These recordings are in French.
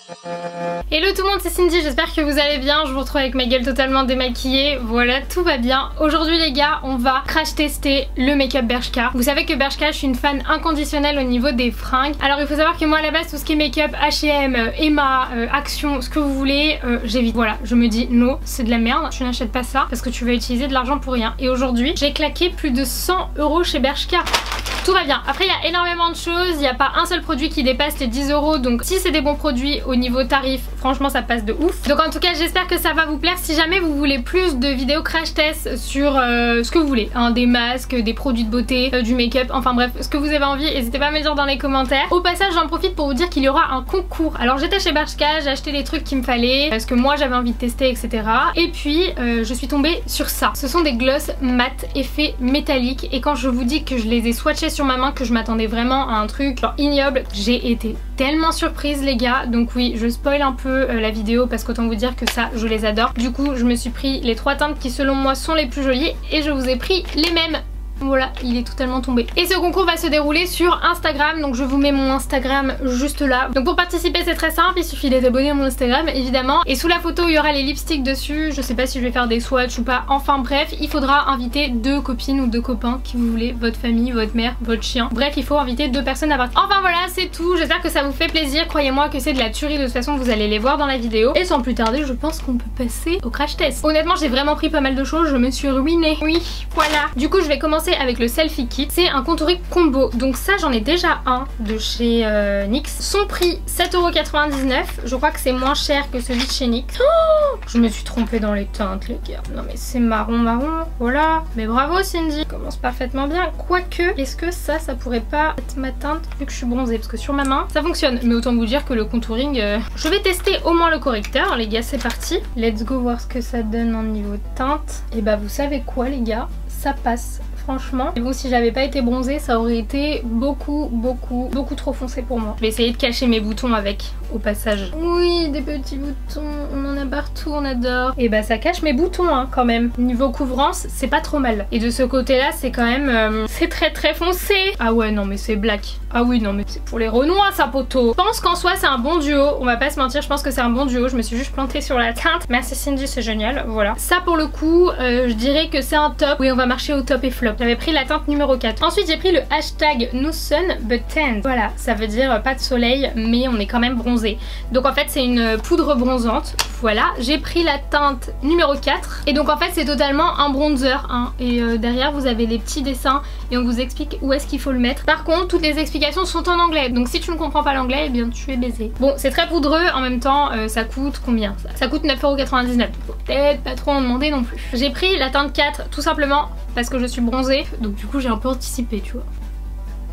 Hello tout le monde, c'est Cindy, j'espère que vous allez bien. Je vous retrouve avec ma gueule totalement démaquillée. Voilà, tout va bien. Aujourd'hui les gars, on va crash tester le make-up Bershka. Vous savez que Bershka, je suis une fan inconditionnelle au niveau des fringues. Alors il faut savoir que moi à la base, tout ce qui est make-up, H&M, Emma, Action, ce que vous voulez, j'évite. Voilà, je me dis non, c'est de la merde, tu n'achètes pas ça parce que tu vas utiliser de l'argent pour rien. Et aujourd'hui, j'ai claqué plus de 100 € chez Bershka. Tout va bien. Après il y a énormément de choses, il n'y a pas un seul produit qui dépasse les 10 €. Donc si c'est des bons produits au niveau tarif, franchement ça passe de ouf. Donc en tout cas j'espère que ça va vous plaire. Si jamais vous voulez plus de vidéos crash test sur ce que vous voulez, hein, des masques, des produits de beauté, du make-up, enfin bref, ce que vous avez envie, n'hésitez pas à me le dire dans les commentaires. Au passage j'en profite pour vous dire qu'il y aura un concours. Alors j'étais chez Bershka, j'ai acheté les trucs qu'il me fallait, parce que moi j'avais envie de tester, etc. Et puis je suis tombée sur ça. Ce sont des gloss mat effet métallique. Et quand je vous dis que je les ai swatchés sur ma main, que je m'attendais vraiment à un truc genre ignoble, j'ai été tellement surprise les gars. Donc oui, je spoil un peu la vidéo parce qu'autant vous dire que ça je les adore. Du coup je me suis pris les 3 teintes qui selon moi sont les plus jolies et je vous ai pris les mêmes. Voilà, il est totalement tombé. Et ce concours va se dérouler sur Instagram, donc je vous mets mon Instagram juste là. Donc pour participer c'est très simple, il suffit d'être abonné à mon Instagram évidemment. Et sous la photo il y aura les lipsticks dessus, je sais pas si je vais faire des swatchs ou pas. Enfin bref, il faudra inviter 2 copines ou 2 copains qui vous voulez, votre famille, votre mère, votre chien. Bref, il faut inviter 2 personnes à partir. Enfin voilà, c'est tout, j'espère que ça vous fait plaisir. Croyez-moi que c'est de la tuerie, de toute façon vous allez les voir dans la vidéo. Et sans plus tarder, je pense qu'on peut passer au crash test. Honnêtement j'ai vraiment pris pas mal de choses, je me suis ruinée. Oui, voilà. Du coup je vais commencer avec le Selfie Kit. C'est un contouring combo. Donc ça j'en ai déjà un de chez NYX. Son prix 7,99 €. Je crois que c'est moins cher que celui de chez NYX. Oh, je me suis trompée dans les teintes les gars. Non mais c'est marron. Voilà. Mais bravo Cindy. Ça commence parfaitement bien. Quoique, est-ce que ça pourrait pas être ma teinte vu que je suis bronzée? Parce que sur ma main ça fonctionne. Mais autant vous dire que le contouring... Je vais tester au moins le correcteur. Les gars c'est parti. Let's go voir ce que ça donne en niveau teinte. Et bah vous savez quoi les gars? Ça passe. Franchement, et bon, si j'avais pas été bronzée, ça aurait été beaucoup trop foncé pour moi. Je vais essayer de cacher mes boutons avec, au passage. Oui, des petits boutons, on en a partout, on adore. Et bah ça cache mes boutons hein, quand même. Niveau couvrance, c'est pas trop mal. Et de ce côté-là, c'est quand même... c'est très foncé. Ah ouais, non mais c'est black. Ah oui, non mais c'est pour les renois ça, poteau. Je pense qu'en soi c'est un bon duo, on va pas se mentir, je pense que c'est un bon duo. Je me suis juste plantée sur la teinte. Merci Cindy, c'est génial, voilà. Ça pour le coup, je dirais que c'est un top. Oui, on va marcher au top et flop. J'avais pris la teinte numéro 4. Ensuite j'ai pris le hashtag No Sun But Tan. Voilà, ça veut dire pas de soleil mais on est quand même bronzé. Donc en fait c'est une poudre bronzante. Voilà, j'ai pris la teinte numéro 4. Et donc en fait c'est totalement un bronzer hein. Et derrière vous avez les petits dessins et on vous explique où est-ce qu'il faut le mettre. Par contre toutes les explications sont en anglais. Donc si tu ne comprends pas l'anglais, eh bien tu es baisé. Bon c'est très poudreux, en même temps ça coûte combien ça coûte 9,99 €. Faut peut-être pas trop en demander non plus. J'ai pris la teinte 4 tout simplement parce que je suis bronzée. Donc du coup j'ai un peu anticipé tu vois.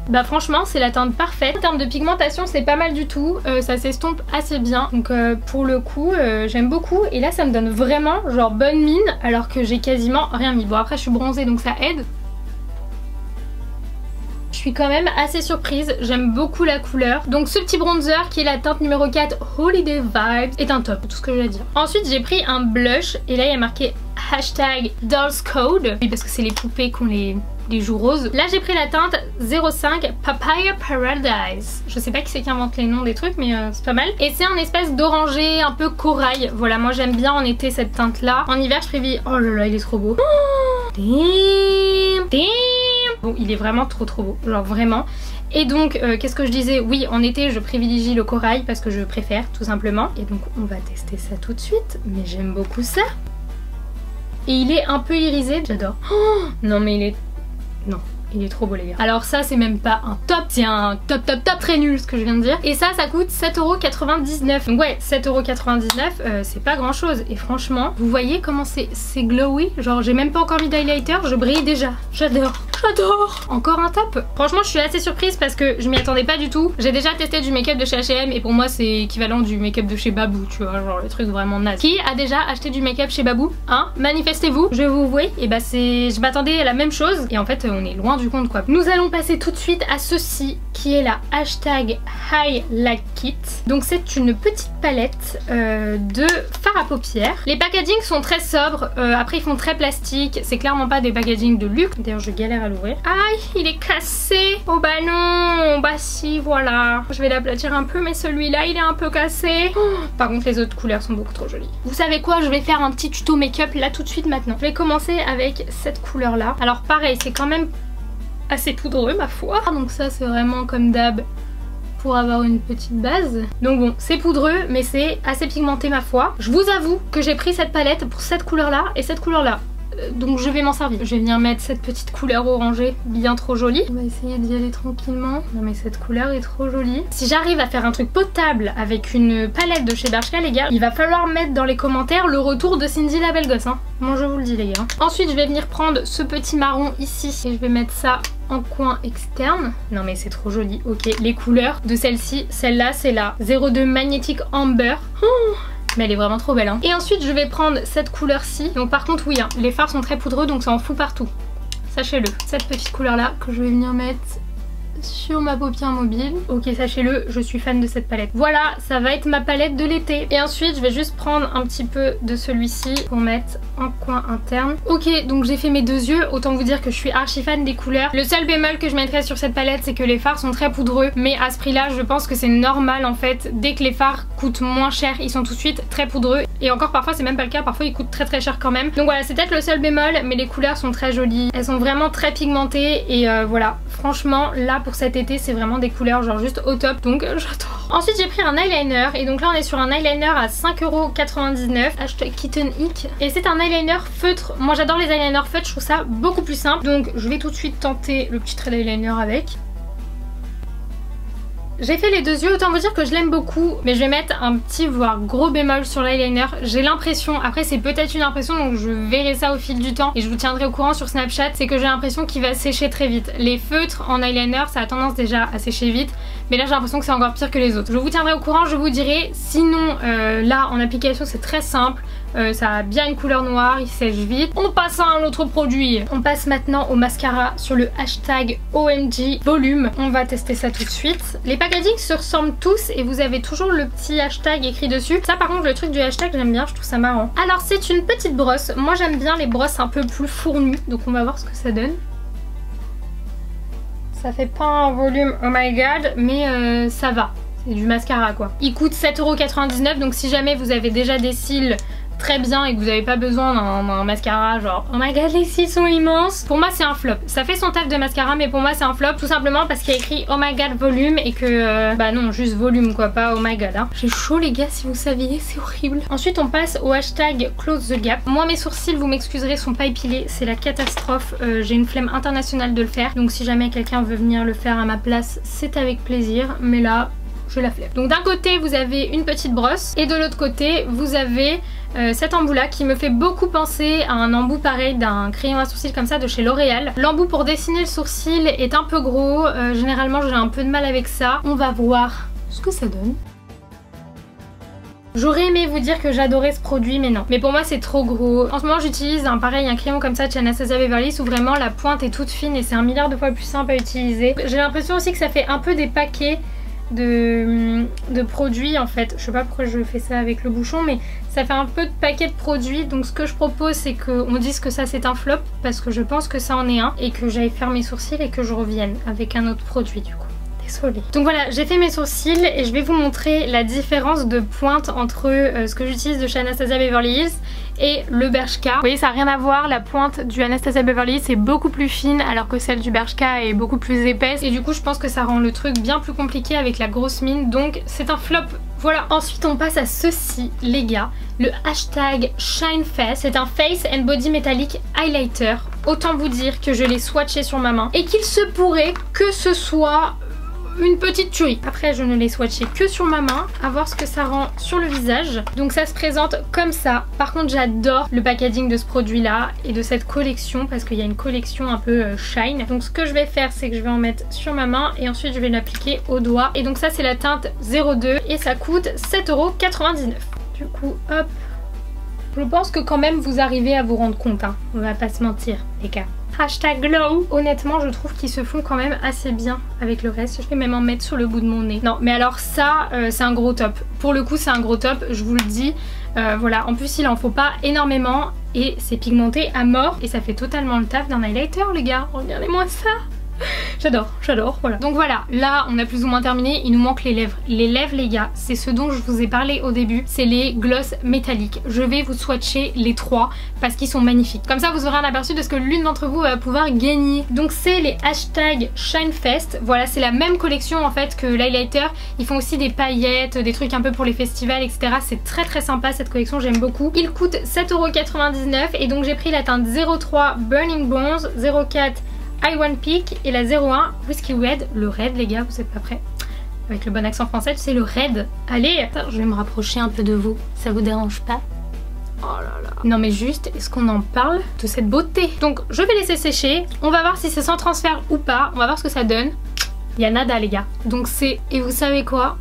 Bah franchement c'est la teinte parfaite. En termes de pigmentation c'est pas mal du tout, ça s'estompe assez bien. Donc pour le coup j'aime beaucoup. Et là ça me donne vraiment genre bonne mine alors que j'ai quasiment rien mis. Bon après je suis bronzée donc ça aide. Je suis quand même assez surprise, j'aime beaucoup la couleur. Donc ce petit bronzer qui est la teinte numéro 4 Holiday Vibes est un top, tout ce que je vais dire. Ensuite j'ai pris un blush et là il y a marqué hashtag Dolls Code. Oui parce que c'est les poupées qui ont les joues roses. Là j'ai pris la teinte 05 Papaya Paradise. Je sais pas qui c'est qui invente les noms des trucs mais c'est pas mal. Et c'est un espèce d'orangé un peu corail. Voilà moi j'aime bien en été cette teinte là. En hiver je prévis... Oh là là il est trop beau. Oh, damn. Bon il est vraiment trop beau, genre vraiment. Et donc qu'est-ce que je disais? Oui en été je privilégie le corail parce que je préfère tout simplement. Et donc on va tester ça tout de suite. Mais j'aime beaucoup ça. Et il est un peu irisé, j'adore. Oh, non mais il est... Non, il est trop beau les gars. Alors ça c'est même pas un top, c'est un top très nul ce que je viens de dire. Et ça coûte 7,99 €. Donc ouais 7,99 €, c'est pas grand chose. Et franchement vous voyez comment c'est glowy. Genre j'ai même pas encore mis d'highlighter, je brille déjà. J'adore. Encore un top. Franchement je suis assez surprise parce que je m'y attendais pas du tout. J'ai déjà testé du make-up de chez H&M et pour moi c'est équivalent du make-up de chez Babou, tu vois, genre le truc vraiment naze. Qui a déjà acheté du make-up chez Babou hein? Manifestez-vous, je vous vois. Et bah je m'attendais à la même chose et en fait on est loin du compte quoi. Nous allons passer tout de suite à ceci qui est la hashtag Highlight Kit. Donc c'est une petite palette de fard à paupières. Les packagings sont très sobres, après ils font très plastique, c'est clairement pas des packagings de luxe. D'ailleurs je galère à l'ouvrir. Aïe, il est cassé. Oh bah non, bah si, voilà. Je vais l'aplatir un peu, mais celui-là, il est un peu cassé. Oh, par contre, les autres couleurs sont beaucoup trop jolies. Vous savez quoi, je vais faire un petit tuto make-up là tout de suite maintenant. Je vais commencer avec cette couleur-là. Alors pareil, c'est quand même assez poudreux ma foi. Donc ça, c'est vraiment comme d'hab pour avoir une petite base. Donc bon, c'est poudreux, mais c'est assez pigmenté ma foi. Je vous avoue que j'ai pris cette palette pour cette couleur-là et cette couleur-là. Donc je vais m'en servir. Je vais venir mettre cette petite couleur orangée bien trop jolie. On va essayer d'y aller tranquillement. Non mais cette couleur est trop jolie. Si j'arrive à faire un truc potable avec une palette de chez Bershka les gars, il va falloir mettre dans les commentaires le retour de Cindy la belle gosse hein. Moi je vous le dis les gars. Ensuite je vais venir prendre ce petit marron ici et je vais mettre ça en coin externe. Non mais c'est trop joli. Ok, les couleurs de celle-ci, celle-là c'est la 02 Magnetic Amber. Oh, mais elle est vraiment trop belle hein. Et ensuite je vais prendre cette couleur-ci. Donc par contre oui hein, les fards sont très poudreux donc ça en fout partout. Sachez-le. Cette petite couleur-là que je vais venir mettre sur ma paupière mobile. Ok, sachez-le, je suis fan de cette palette. Voilà, ça va être ma palette de l'été. Et ensuite, je vais juste prendre un petit peu de celui-ci pour mettre en coin interne. Ok, donc j'ai fait mes deux yeux. Autant vous dire que je suis archi fan des couleurs. Le seul bémol que je mettrais sur cette palette, c'est que les fards sont très poudreux. Mais à ce prix-là, je pense que c'est normal en fait. Dès que les fards coûtent moins cher, ils sont tout de suite très poudreux. Et encore parfois, c'est même pas le cas. Parfois, ils coûtent très très cher quand même. Donc voilà, c'est peut-être le seul bémol. Mais les couleurs sont très jolies. Elles sont vraiment très pigmentées. Et voilà, franchement, là pour cet été c'est vraiment des couleurs genre juste au top donc j'adore. Ensuite j'ai pris un eyeliner et donc là on est sur un eyeliner à 5,99€, hashtag Kitten Ink, et c'est un eyeliner feutre. Moi j'adore les eyeliners feutres, je trouve ça beaucoup plus simple, donc je vais tout de suite tenter le petit trait d'eyeliner avec. J'ai fait les deux yeux, autant vous dire que je l'aime beaucoup, mais je vais mettre un petit voire gros bémol sur l'eyeliner. J'ai l'impression, après c'est peut-être une impression donc je verrai ça au fil du temps et je vous tiendrai au courant sur Snapchat, c'est que j'ai l'impression qu'il va sécher très vite. Les feutres en eyeliner ça a tendance déjà à sécher vite, mais là j'ai l'impression que c'est encore pire que les autres. Je vous tiendrai au courant, je vous dirai. Sinon là en application c'est très simple. Ça a bien une couleur noire, il sèche vite. On passe à un autre produit. On passe maintenant au mascara sur le hashtag OMG Volume. On va tester ça tout de suite. Les packagings se ressemblent tous et vous avez toujours le petit hashtag écrit dessus. Ça par contre le truc du hashtag j'aime bien, je trouve ça marrant. Alors c'est une petite brosse. Moi j'aime bien les brosses un peu plus fournues. Donc on va voir ce que ça donne. Ça fait pas un volume oh my god mais ça va. C'est du mascara quoi. Il coûte 7,99€ donc si jamais vous avez déjà des cils très bien et que vous n'avez pas besoin d'un mascara genre oh my god les cils sont immenses, pour moi c'est un flop. Ça fait son taf de mascara mais pour moi c'est un flop tout simplement parce qu'il y a écrit oh my god volume et que bah non juste volume quoi, pas oh my god hein. J'ai chaud les gars si vous saviez, c'est horrible. Ensuite on passe au hashtag close the gap. Moi mes sourcils vous m'excuserez sont pas épilés, c'est la catastrophe, j'ai une flemme internationale de le faire donc si jamais quelqu'un veut venir le faire à ma place c'est avec plaisir, mais là je la flemme. Donc d'un côté vous avez une petite brosse et de l'autre côté vous avez cet embout là qui me fait beaucoup penser à un embout pareil d'un crayon à sourcils comme ça de chez L'Oréal. L'embout pour dessiner le sourcil est un peu gros, généralement j'ai un peu de mal avec ça. On va voir ce que ça donne. J'aurais aimé vous dire que j'adorais ce produit mais non. Mais pour moi c'est trop gros. En ce moment j'utilise un crayon comme ça de chez Anastasia Beverly Hills où vraiment la pointe est toute fine et c'est 1 milliard de fois plus simple à utiliser. J'ai l'impression aussi que ça fait un peu des paquets de produits en fait. Je sais pas pourquoi je fais ça avec le bouchon mais ça fait un peu de paquet de produits. Donc ce que je propose c'est qu'on dise que ça c'est un flop parce que je pense que ça en est un et que j'aille faire mes sourcils et que je revienne avec un autre produit du coup. Désolée. Donc voilà, j'ai fait mes sourcils et je vais vous montrer la différence de pointe entre ce que j'utilise de chez Anastasia Beverly Hills et le Bershka. Vous voyez ça n'a rien à voir, la pointe du Anastasia Beverly Hills est beaucoup plus fine alors que celle du Bershka est beaucoup plus épaisse et du coup je pense que ça rend le truc bien plus compliqué avec la grosse mine donc c'est un flop. Voilà, ensuite on passe à ceci les gars, le hashtag ShineFace. C'est un Face and Body Metallic Highlighter. Autant vous dire que je l'ai swatché sur ma main et qu'il se pourrait que ce soit une petite tuerie. Après je ne l'ai swatché que sur ma main, à voir ce que ça rend sur le visage. Donc ça se présente comme ça. Par contre j'adore le packaging de ce produit là et de cette collection parce qu'il y a une collection un peu shine. Donc ce que je vais faire c'est que je vais en mettre sur ma main et ensuite je vais l'appliquer au doigt. Et donc ça c'est la teinte 02 et ça coûte 7,99€. Du coup hop, je pense que quand même vous arrivez à vous rendre compte hein. On va pas se mentir les gars. Hashtag glow. Honnêtement je trouve qu'ils se font quand même assez bien avec le reste. Je vais même en mettre sur le bout de mon nez. Non mais alors ça c'est un gros top. Pour le coup c'est un gros top, je vous le dis. Voilà, en plus il en faut pas énormément et c'est pigmenté à mort et ça fait totalement le taf d'un highlighter les gars. Regardez-moi ça. J'adore, voilà. Donc voilà, là on a plus ou moins terminé, il nous manque les lèvres. Les lèvres les gars, c'est ce dont je vous ai parlé au début, c'est les gloss métalliques. Je vais vous swatcher les 3 parce qu'ils sont magnifiques. Comme ça vous aurez un aperçu de ce que l'une d'entre vous va pouvoir gagner. Donc c'est les hashtag Shinefest. Voilà, c'est la même collection en fait que l'highlighter. Ils font aussi des paillettes, des trucs un peu pour les festivals, etc. C'est très sympa cette collection, j'aime beaucoup. Il coûte 7,99€ et donc j'ai pris la teinte 03 Burning Bronze, 04 I One Peak et la 01 Whiskey Red. Le red les gars, vous êtes pas prêts? Avec le bon accent français, c'est le red. Allez, je vais me rapprocher un peu de vous, ça vous dérange pas? Oh là là. Non mais juste, est-ce qu'on en parle de cette beauté? Donc je vais laisser sécher, on va voir si c'est sans transfert ou pas, on va voir ce que ça donne. Il y a nada les gars. Donc c'est, et vous savez quoi?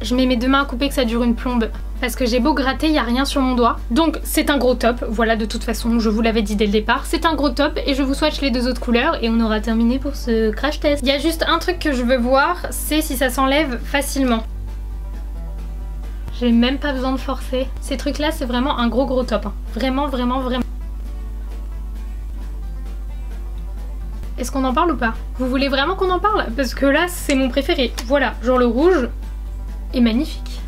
Je mets mes 2 mains à couper que ça dure une plombe. Parce que j'ai beau gratter, il n'y a rien sur mon doigt. Donc c'est un gros top, voilà de toute façon, je vous l'avais dit dès le départ. C'est un gros top et je vous swatch les 2 autres couleurs et on aura terminé pour ce crash test. Il y a juste un truc que je veux voir, c'est si ça s'enlève facilement. J'ai même pas besoin de forcer. Ces trucs là c'est vraiment un gros top. Hein. Vraiment. Est-ce qu'on en parle ou pas? Vous voulez vraiment qu'on en parle? Parce que là c'est mon préféré. Voilà, genre le rouge est magnifique.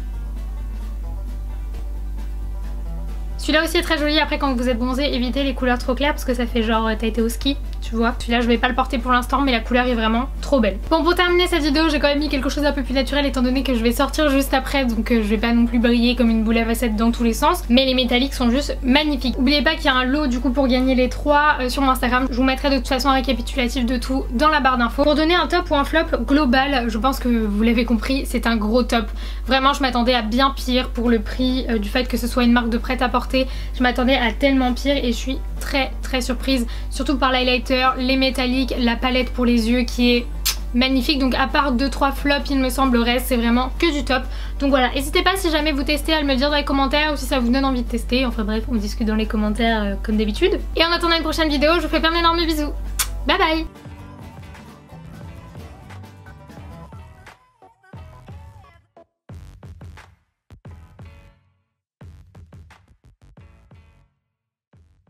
Celui-là aussi est très joli. Après quand vous êtes bronzé, évitez les couleurs trop claires parce que ça fait genre t'as été au ski, tu vois. Celui-là je vais pas le porter pour l'instant mais la couleur est vraiment trop belle. Bon, pour terminer cette vidéo j'ai quand même mis quelque chose d'un peu plus naturel étant donné que je vais sortir juste après, donc je vais pas non plus briller comme une boule à facettes dans tous les sens, mais les métalliques sont juste magnifiques. N'oubliez pas qu'il y a un lot du coup pour gagner les 3 sur mon Instagram. Je vous mettrai de toute façon un récapitulatif de tout dans la barre d'infos. Pour donner un top ou un flop global, je pense que vous l'avez compris, c'est un gros top. Vraiment je m'attendais à bien pire pour le prix du fait que ce soit une marque de prêt-à-porter. Je m'attendais à tellement pire et je suis très surprise, surtout par l'highlighter, les métalliques, la palette pour les yeux qui est magnifique. Donc à part 2-3 flops il me semble, le reste c'est vraiment que du top. Donc voilà, n'hésitez pas si jamais vous testez à le me dire dans les commentaires ou si ça vous donne envie de tester. Enfin bref, on discute dans les commentaires comme d'habitude. Et en attendant une prochaine vidéo, je vous fais plein d'énormes bisous. Bye bye.